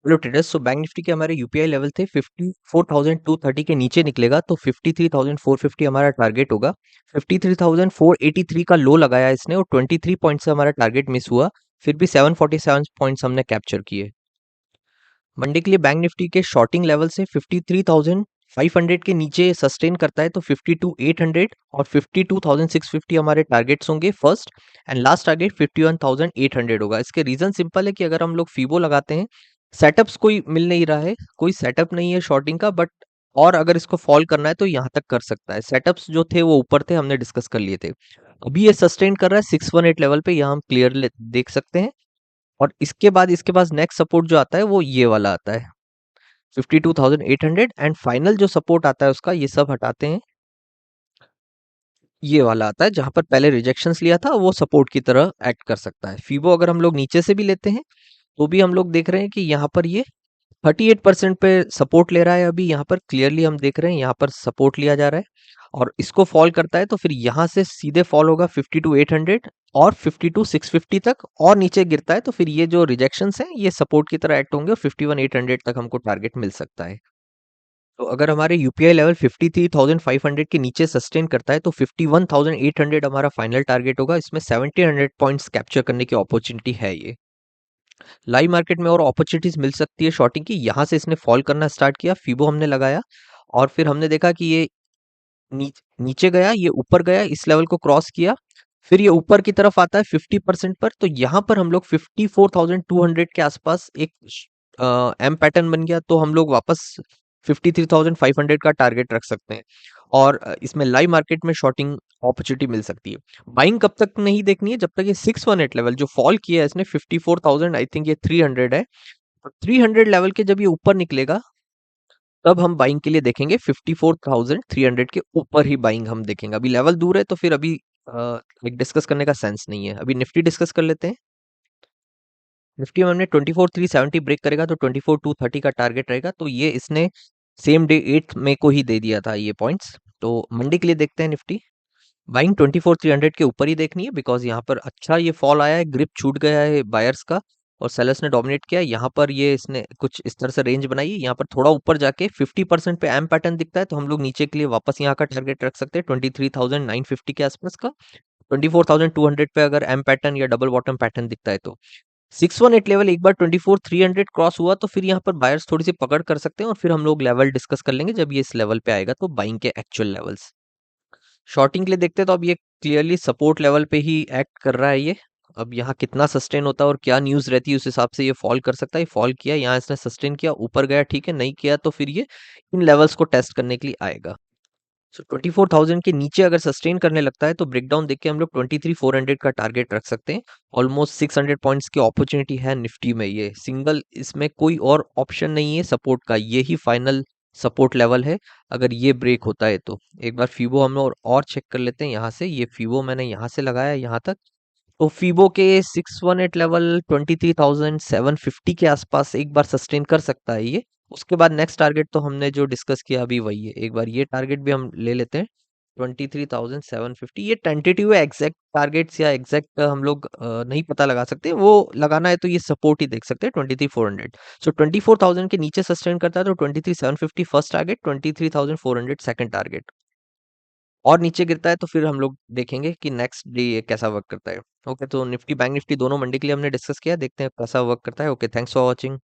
Hello traders. So bank Nifty के हमारे UPI level थे 54,230 के नीचे निकलेगा तो 53,450 हमारा टारगेट होगा। 53,483 का लो लगाया इसने और 23 पॉइंट से हमारा टारगेट मिस हुआ। फिर भी 747 पॉइंट्स हमने कैप्चर किए। मंडे के लिए बैंक निफ्टी के शॉर्टिंग लेवल से 53,500 के नीचे सस्टेन करता है तो 52,800 और 52,650 हमारे टारगेट्स होंगे फर्स्ट। एंड लास्ट टारगेट 51,800 होगा। इसके रीजन सिंपल है कि अगर हम लोग फीबो लगाते हैं, सेटअप्स कोई मिल नहीं रहा है, कोई सेटअप नहीं है शॉर्टिंग का, बट और अगर इसको फॉल करना है तो यहाँ तक कर सकता है। सेटअप्स जो थे वो ऊपर थे, हमने डिस्कस कर लिए थे। अभी ये सस्टेन कर रहा है 618 लेवल पे, यहाँ हम क्लियर देख सकते हैं। और इसके बाद नेक्स्ट सपोर्ट जो आता है वो ये वाला आता है 52,800। एंड फाइनल जो सपोर्ट आता है उसका, ये सब हटाते हैं, ये वाला आता है जहां पर पहले रिजेक्शंस लिया था, वो सपोर्ट की तरह एक्ट कर सकता है। फीबो अगर हम लोग नीचे से भी लेते हैं तो भी हम लोग देख रहे हैं कि यहाँ पर ये 38% पे सपोर्ट ले रहा है। अभी यहाँ पर क्लियरली हम देख रहे हैं यहाँ पर सपोर्ट लिया जा रहा है और इसको फॉल करता है तो फिर यहाँ से सीधे फॉल होगा 52,800 और 52,650 तक, और नीचे गिरता है तो फिर ये जो रिजेक्शंस हैं ये सपोर्ट की तरह एक्ट होंगे और 51,800 तक हमको टारगेट मिल सकता है। तो अगर हमारे यूपीआई लेवल 53,500 के नीचे सस्टेन करता है तो 51,800 हमारा फाइनल टारगेट होगा। इसमें 1,700 पॉइंट्स कैप्चर करने की अपॉर्चुनिटी है। ये लाइव मार्केट में और अपॉर्चुनिटीज मिल सकती है शॉर्टिंग की। यहाँ से इसने फॉल करना स्टार्ट किया, फीबो हमने लगाया और फिर हमने देखा कि ये नीचे गया, ये ऊपर गया, इस लेवल को क्रॉस किया, फिर ये ऊपर की तरफ आता है 50% पर। तो यहाँ पर हम लोग 54,200 के आसपास एक एम पैटर्न बन गया तो हम लोग वापस 53,500 का टारगेट रख सकते हैं और इसमें लाइव मार्केट में शॉर्टिंग अपॉर्चुनिटी मिल सकती है। बाइंग कब तक नहीं देखनी है, जब तक ये 618 लेवल जो फॉल किया है इसने 54,000, आई थिंक ये 300 है, 300 लेवल के जब ये ऊपर निकलेगा तब हम बाइंग के लिए देखेंगे। 54,300 के ऊपर ही बाइंग हम देखेंगे। अभी लेवल दूर है तो फिर अभी एक डिस्कस करने का सेंस नहीं है। अभी निफ्टी डिस्कस कर लेते हैं। निफ्टी में हमने 24,370 ब्रेक करेगा तो 24,230 का टारगेट रहेगा। तो ये इसने सेम डे 8 मई को ही दे दिया था ये पॉइंट्स। तो मंडे के लिए देखते हैं निफ्टी। बाइंग 24,300 के ऊपर ही देखनी है बिकॉज यहाँ पर अच्छा ये फॉल आया है, ग्रिप छूट गया है बायर्स का और सेलर्स ने डोमिनेट किया। यहाँ पर ये इसने कुछ इस तरह से रेंज बनाई है, यहाँ पर थोड़ा ऊपर जाके 50% पे एम पैटर्न दिखता है तो हम लोग नीचे के लिए वापस यहाँ का टारगेट रख सकते हैं 23,950 के आसपास का। 24,200 पे अगर एम पैटर्न या डबल बॉटम पैटर्न दिखता है तो 618 लेवल एक बार 24,300 क्रॉस हुआ तो फिर यहाँ पर बायर्स थोड़ी सी पकड़ कर सकते हैं और फिर हम लोग लेवल डिस्कस कर लेंगे जब ये इस लेवल पे आएगा तो बाइंग के एक्चुअल लेवल्स। शॉर्टिंग के लिए देखते हैं तो अब ये क्लियरली सपोर्ट लेवल पे ही एक्ट कर रहा है ये। अब यहाँ कितना सस्टेन होता है और क्या न्यूज़ रहती है उस हिसाब से ये फॉल कर सकता है। ये फॉल किया, यहाँ इसने सस्टेन किया, ऊपर गया, ठीक है, नहीं किया तो फिर ये इन लेवल्स को टेस्ट करने के लिए आएगा। सो 24,000 के नीचे अगर सस्टेन करने लगता है तो ब्रेकडाउन देख के हम लोग 23,400 का टारगेट रख सकते हैं। ऑलमोस्ट 600 पॉइंट्स की अपॉर्चुनिटी है निफ्टी में। ये सिंगल, इसमें कोई और ऑप्शन नहीं है सपोर्ट का, ये ही फाइनल सपोर्ट लेवल है अगर ये ब्रेक होता है तो। एक बार फीबो हम लोग और चेक कर लेते हैं यहाँ से। ये फीबो मैंने यहाँ से लगाया यहाँ तक, तो फीबो के 618 लेवल 23,750 के आसपास एक बार सस्टेन कर सकता है ये। उसके बाद नेक्स्ट टारगेट तो हमने जो डिस्कस किया अभी वही है। एक बार ये टारगेट भी हम ले लेते हैं 23,750। ये टेंटेटिव है, एग्जैक्ट टारगेट्स या एग्जैक्ट हम लोग नहीं पता लगा सकते। वो लगाना है तो ये सपोर्ट ही देख सकते हैं 23,400। सो 24,000 के नीचे सस्टेन करता है तो 23,750 फर्स्ट टारगेट, 23,400 सेकंड टारगेट, और नीचे गिरता है तो फिर हम लोग देखेंगे कि नेक्स्ट डे ये कैसा वर्क करता है। ओके, तो निफ्टी बैंक निफ्टी दोनों मंडे के लिए हमने डिस्कस किया, देखते हैं कैसा वर्क करता है। Okay, thanks for watching.